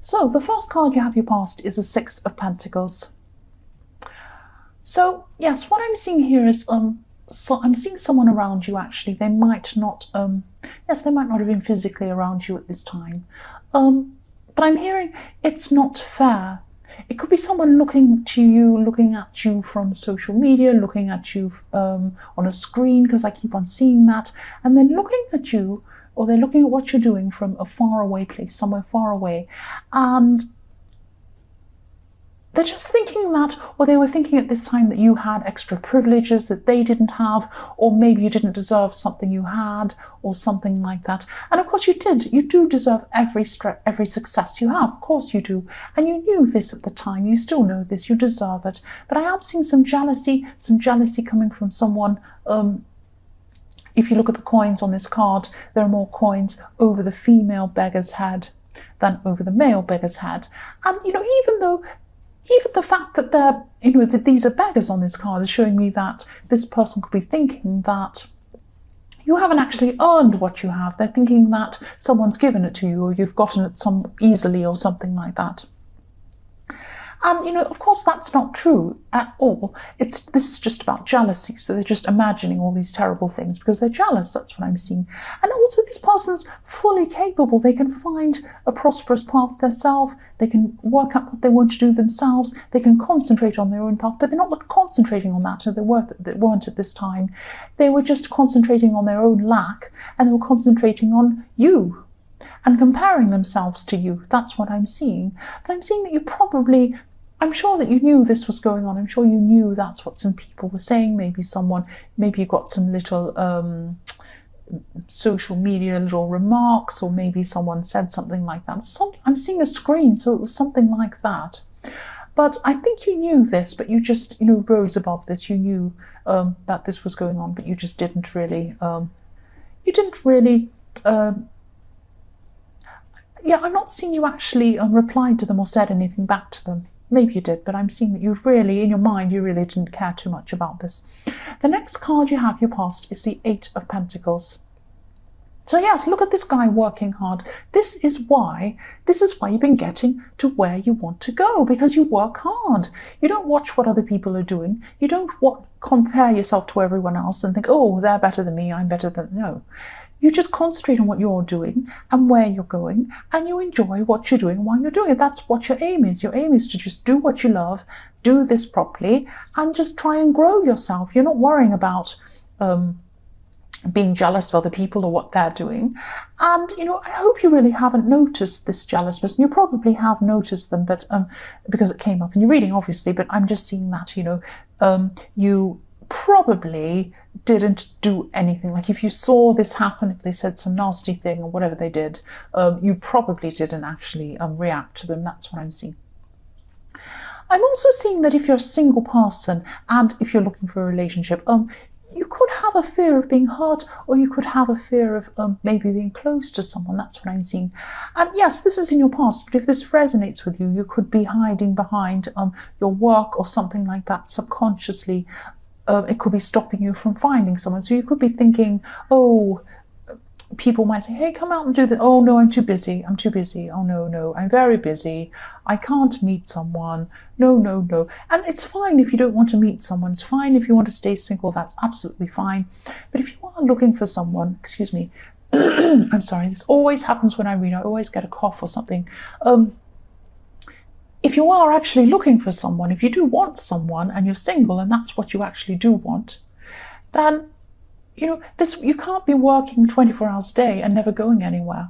So the first card you have your past is the Six of Pentacles. So yes, what I'm seeing here is so I'm seeing someone around you. Actually, they might not they might not have been physically around you at this time, but I'm hearing it's not fair. It could be someone looking at you from social media, looking at you on a screen, because I keep on seeing that, and then looking at you, or they're looking at what you're doing from a faraway place, somewhere far away, and they're just thinking that, or they were thinking at this time that you had extra privileges that they didn't have, or maybe you didn't deserve something you had, or something like that. And of course you did. You do deserve every success you have. Of course you do. And you knew this at the time. You still know this. You deserve it. But I am seeing some jealousy coming from someone. If you look at the coins on this card, there are more coins over the female beggar's head than over the male beggar's head. And, even the fact that that these are beggars on this card is showing me that this person could be thinking that you haven't actually earned what you have. They're thinking that someone's given it to you, or you've gotten it easily, or something like that. And, of course, that's not true at all. This is just about jealousy. So they're just imagining all these terrible things because they're jealous. That's what I'm seeing. And also, this person's fully capable. They can find a prosperous path themselves. They can work out what they want to do themselves. They can concentrate on their own path, but they're not concentrating on that. So they weren't at this time. They were just concentrating on their own lack, and they were concentrating on you and comparing themselves to you. That's what I'm seeing. But I'm seeing that I'm sure that you knew this was going on. I'm sure you knew that's what some people were saying. Maybe you got some little social media little remarks, or maybe someone said something like that. I'm seeing a screen, so it was something like that. But I think you knew this, but you just, rose above this. You knew that this was going on, but you just didn't really, I'm not seeing you actually replied to them or said anything back to them. Maybe you did, but I'm seeing that in your mind, you really didn't care too much about this. The next card you have your past is the Eight of Pentacles. So yes, look at this guy working hard. This is why you've been getting to where you want to go, because you work hard. You don't watch what other people are doing. You don't compare yourself to everyone else and think, oh, they're better than me, I'm better than... No. You just concentrate on what you're doing and where you're going, and you enjoy what you're doing while you're doing it. That's what your aim is. Your aim is to just do what you love, do this properly, and just try and grow yourself. You're not worrying about being jealous of other people or what they're doing. And, I hope you really haven't noticed this jealous person. You probably have noticed them, but because it came up in your reading, obviously, but I'm just seeing that, you probably didn't do anything. Like if you saw this happen, if they said some nasty thing or whatever they did, you probably didn't actually react to them. That's what I'm seeing. I'm also seeing that if you're a single person and if you're looking for a relationship, you could have a fear of being hurt, or you could have a fear of maybe being close to someone. That's what I'm seeing. And yes, this is in your past, but if this resonates with you, you could be hiding behind your work or something like that subconsciously. It could be stopping you from finding someone. So you could be thinking, people might say, hey, come out and do that. Oh, no, I'm too busy. Oh, no, I'm very busy. I can't meet someone. No. And it's fine if you don't want to meet someone. It's fine if you want to stay single. That's absolutely fine. But if you are looking for someone, excuse me, I'm sorry, this always happens when I read. I always get a cough or something. If you are actually looking for someone, if you do want someone and you're single and that's what you actually do want, then, you can't be working 24 hours a day and never going anywhere.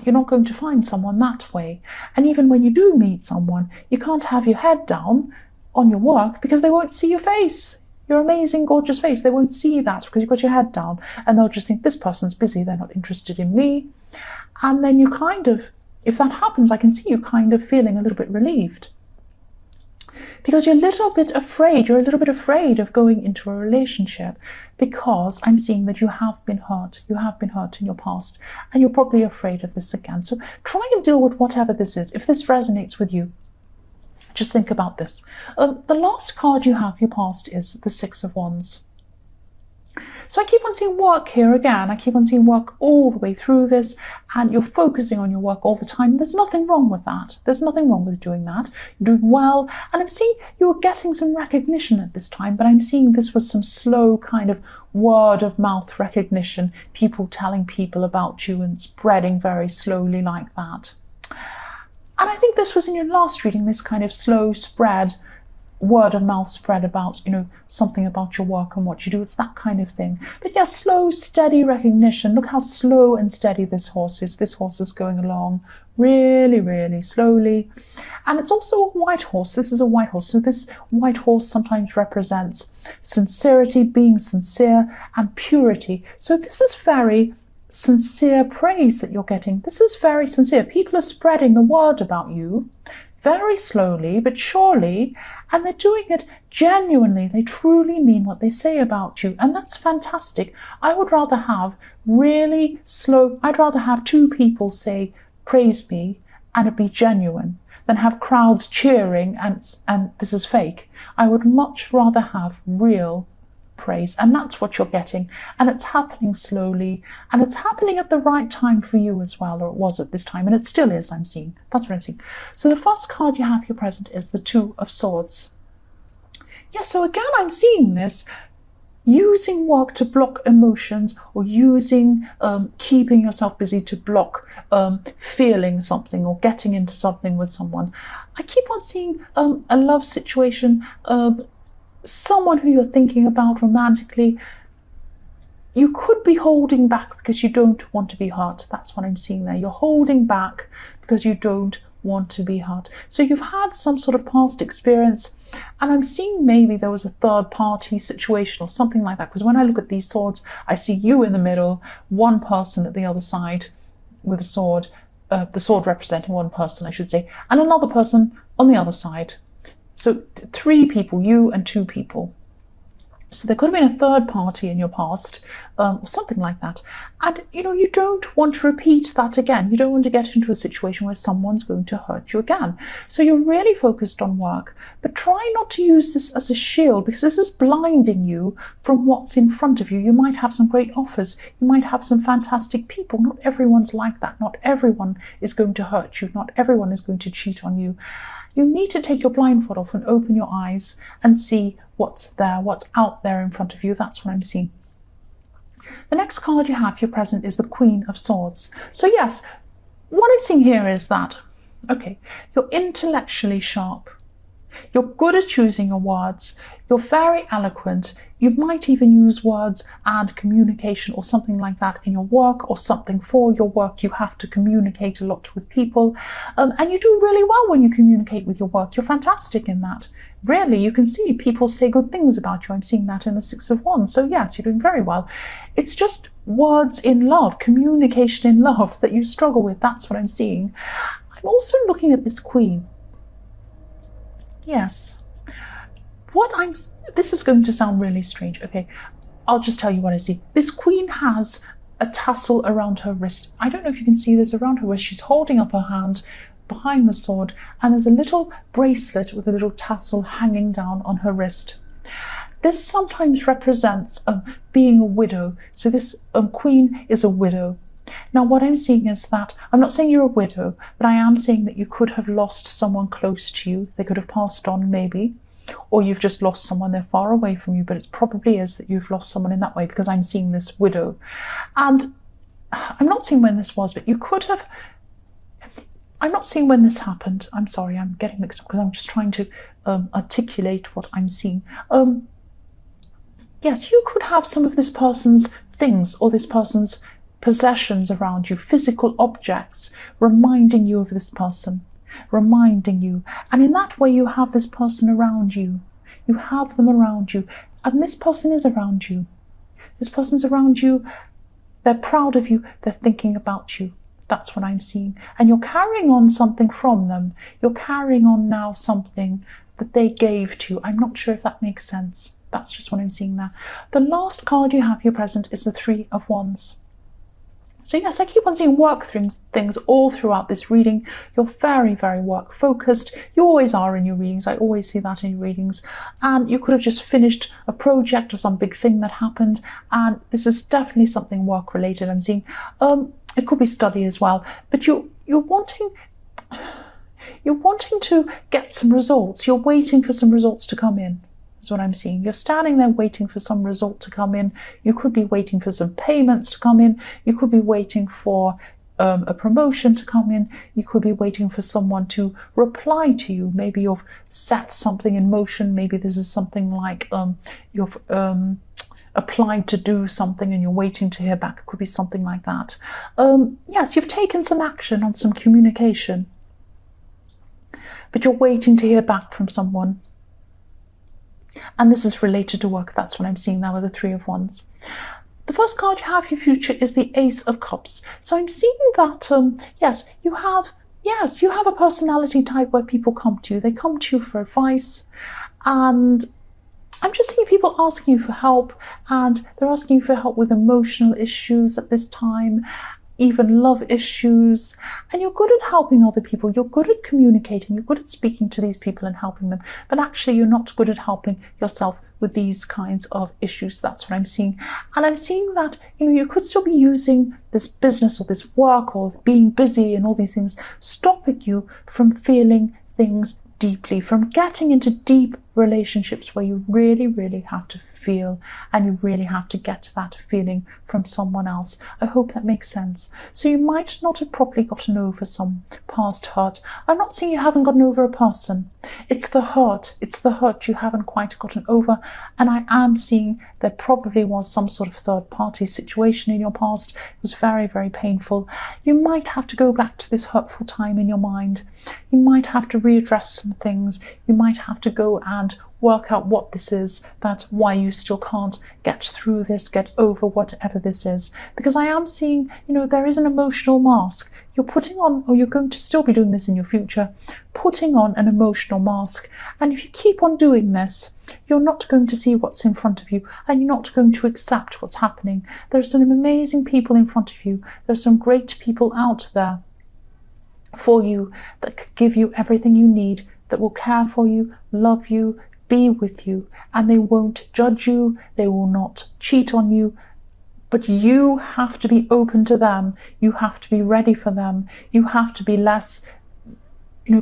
You're not going to find someone that way. And even when you do meet someone, you can't have your head down on your work because they won't see your face. Your amazing, gorgeous face. They won't see that because you've got your head down, and they'll just think this person's busy. They're not interested in me. And then you if that happens, I can see you kind of feeling a little bit relieved. Because you're a little bit afraid of going into a relationship, because I'm seeing that you have been hurt. You have been hurt in your past, and you're probably afraid of this again. So try and deal with whatever this is. If this resonates with you, just think about this. The last card you have your past is the Six of Wands. So I keep on seeing work here again. I keep on seeing work all the way through this, and you're focusing on your work all the time. There's nothing wrong with that. There's nothing wrong with doing that. You're doing well, and I'm seeing you were getting some recognition at this time, but I'm seeing this was some slow kind of word of mouth recognition, people telling people about you and spreading very slowly like that. And I think this was in your last reading, this kind of slow spread, word of mouth spread about, something about your work and what you do. It's that kind of thing. But yes, slow, steady recognition. Look how slow and steady this horse is. This horse is going along really, really slowly. And it's also a white horse. This is a white horse. So this white horse sometimes represents sincerity, being sincere, and purity. So this is very sincere praise that you're getting. This is very sincere. People are spreading the word about you very slowly but surely, and they're doing it genuinely. They truly mean what they say about you, and that's fantastic. I would rather have really slow, I'd rather have two people say praise me and it be genuine than have crowds cheering and this is fake. I would much rather have real praise, and that's what you're getting, and it's happening slowly, and it's happening at the right time for you as well, or it was at this time, and it still is. I'm seeing, that's what I'm seeing. So the first card you have here present is the Two of Swords. Yes, so again I'm seeing this using work to block emotions, or using keeping yourself busy to block feeling something or getting into something with someone. I keep on seeing a love situation, someone who you're thinking about romantically. You could be holding back because you don't want to be hurt. That's what I'm seeing there. You're holding back because you don't want to be hurt. So you've had some sort of past experience, and I'm seeing maybe there was a third party situation or something like that, because when I look at these swords, I see you in the middle, one person at the other side with a sword, the sword representing one person, I should say, and another person on the other side. So three people, you and two people. So there could have been a third party in your past, or something like that. And, you don't want to repeat that again. You don't want to get into a situation where someone's going to hurt you again. So you're really focused on work, but try not to use this as a shield, because this is blinding you from what's in front of you. You might have some great offers. You might have some fantastic people. Not everyone's like that. Not everyone is going to hurt you. Not everyone is going to cheat on you. You need to take your blindfold off and open your eyes and see what's there, what's out there in front of you. That's what I'm seeing. The next card you have here present is the Queen of Swords. So yes, what I'm seeing here is that, okay, you're intellectually sharp. You're good at choosing your words. You're very eloquent. You might even use words and communication or something like that in your work, or something for your work. You have to communicate a lot with people, and you do really well when you communicate with your work. You're fantastic in that. Really, you can see people say good things about you. I'm seeing that in the Six of Wands. So yes, you're doing very well. It's just words in love, communication in love that you struggle with. That's what I'm seeing. I'm also looking at this Queen. Yes. This is going to sound really strange. Okay, I'll just tell you what I see. This Queen has a tassel around her wrist. I don't know if you can see this around her wrist. She's holding up her hand behind the sword, and there's a little bracelet with a little tassel hanging down on her wrist. This sometimes represents being a widow. So this Queen is a widow. Now, what I'm seeing is that, I'm not saying you're a widow, but I am saying that you could have lost someone close to you. They could have passed on maybe, or you've just lost someone, they're far away from you, but it probably is that you've lost someone in that way, because I'm seeing this widow. And I'm not seeing when this was, but you could have, I'm not seeing when this happened. I'm sorry, I'm getting mixed up because I'm just trying to articulate what I'm seeing. Yes, you could have some of this person's things or this person's possessions around you, physical objects reminding you of this person, reminding you. And in that way, you have this person around you. You have them around you. And this person is around you. This person's around you. They're proud of you. They're thinking about you. That's what I'm seeing. And you're carrying on something from them. You're carrying on now something that they gave to you. I'm not sure if that makes sense. That's just what I'm seeing there. The last card you have here present is the Three of Wands. So yes, I keep on seeing work things all throughout this reading. You're very, very work focused. You always are in your readings. I always see that in your readings. And you could have just finished a project or some big thing that happened. And this is definitely something work related. I'm seeing it could be study as well. But you're wanting to get some results. You're waiting for some results to come in. Is what I'm seeing. You're standing there waiting for some result to come in. You could be waiting for some payments to come in. You could be waiting for a promotion to come in. You could be waiting for someone to reply to you. Maybe you've set something in motion. Maybe this is something like you've applied to do something and you're waiting to hear back. It could be something like that. Yes, you've taken some action on some communication, but you're waiting to hear back from someone. And this is related to work. That's what I'm seeing now with the Three of Wands. The first card you have for your future is the Ace of Cups. So I'm seeing that, yes, you have a personality type where people come to you. They come to you for advice. And I'm just seeing people asking you for help. And they're asking you for help with emotional issues at this time, even love issues, and you're good at helping other people. You're good at communicating. You're good at speaking to these people and helping them, but actually you're not good at helping yourself with these kinds of issues. That's what I'm seeing. And I'm seeing that, you could still be using this business or this work or being busy and all these things stopping you from feeling things deeply, from getting into deep relationships where you really, really have to feel and you really have to get that feeling from someone else. I hope that makes sense. So you might not have properly gotten over some past hurt. I'm not saying you haven't gotten over a person. It's the hurt. It's the hurt you haven't quite gotten over. And I am seeing there probably was some sort of third party situation in your past. It was very, very painful. You might have to go back to this hurtful time in your mind. You might have to readdress some things. You might have to go and work out what this is, that's why you still can't get through this, get over whatever this is. Because I am seeing, there is an emotional mask. You're putting on, or you're going to still be doing this in your future, putting on an emotional mask. And if you keep on doing this, you're not going to see what's in front of you and you're not going to accept what's happening. There's some amazing people in front of you. There's some great people out there for you that could give you everything you need, that will care for you, love you, be with you, and they won't judge you, they will not cheat on you, but you have to be open to them, you have to be ready for them, you have to be less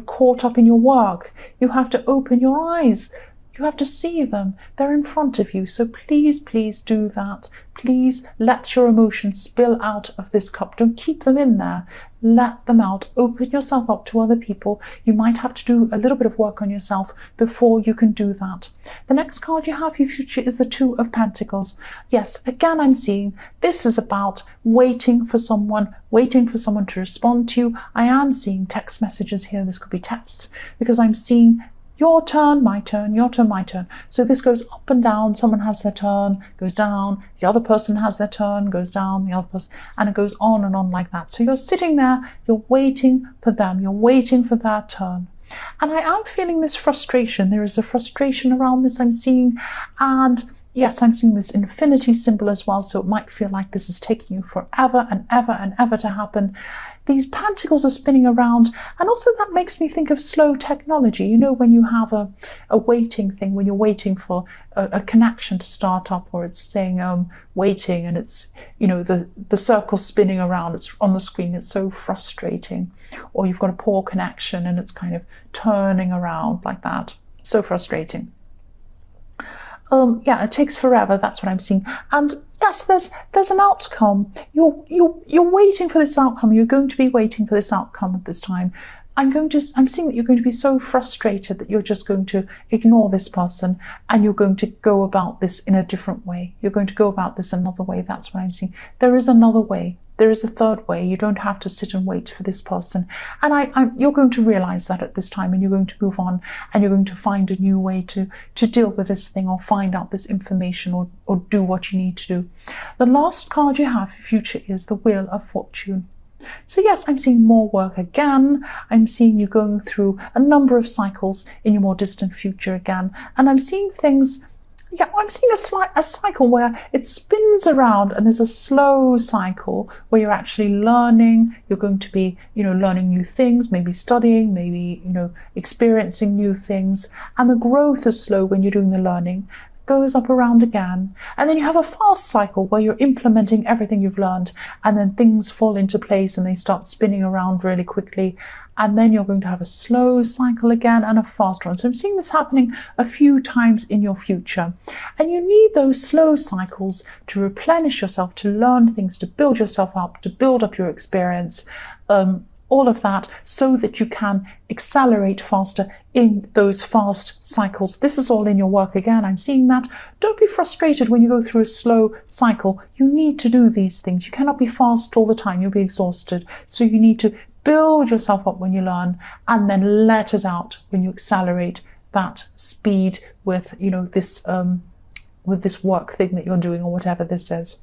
caught up in your work, you have to open your eyes, you have to see them, they're in front of you. So please, please do that. Please let your emotions spill out of this cup. Don't keep them in there. Let them out. Open yourself up to other people. You might have to do a little bit of work on yourself before you can do that. The next card you have for your future is the Two of Pentacles. Yes, again, I'm seeing this is about waiting for someone to respond to you. I am seeing text messages here. This could be texts because I'm seeing your turn, my turn, your turn, my turn. So this goes up and down. Someone has their turn, goes down. The other person has their turn, goes down. The other person, and it goes on and on like that. So you're sitting there, you're waiting for them. You're waiting for their turn. And I am feeling this frustration. There is a frustration around this I'm seeing. And yes, I'm seeing this infinity symbol as well. So it might feel like this is taking you forever and ever and ever to happen. These pentacles are spinning around, and also that makes me think of slow technology. When you have a waiting thing, when you're waiting for a connection to start up, or it's saying waiting, and it's the circle spinning around, it's on the screen, it's so frustrating. Or you've got a poor connection and it's kind of turning around like that. So frustrating. It takes forever. That's what I'm seeing. And yes, there's an outcome. You're waiting for this outcome. You're going to be waiting for this outcome at this time. I'm seeing that you're going to be so frustrated that you're just going to ignore this person and you're going to go about this in a different way. You're going to go about this another way. That's what I'm seeing. There is another way. There is a third way. You don't have to sit and wait for this person. And you're going to realize that at this time, and you're going to move on and you're going to find a new way to deal with this thing, or find out this information, or do what you need to do. The last card you have for future is the Wheel of Fortune. So yes, I'm seeing more work again. I'm seeing you going through a number of cycles in your more distant future again. And I'm seeing things, Yeah, I'm seeing a cycle where it spins around, and there's a slow cycle where you're actually learning. You're going to be, learning new things, maybe studying, maybe, experiencing new things. And the growth is slow when you're doing the learning, goes up around again. And then you have a fast cycle where you're implementing everything you've learned, and then things fall into place and they start spinning around really quickly. And then you're going to have a slow cycle again and a fast one. So I'm seeing this happening a few times in your future. And you need those slow cycles to replenish yourself, to learn things, to build yourself up, to build up your experience, all of that, so that you can accelerate faster in those fast cycles. This is all in your work again. I'm seeing that. Don't be frustrated when you go through a slow cycle. You need to do these things. You cannot be fast all the time. You'll be exhausted. So you need to build yourself up when you learn, and then let it out when you accelerate that speed with, this work thing that you're doing, or whatever this is.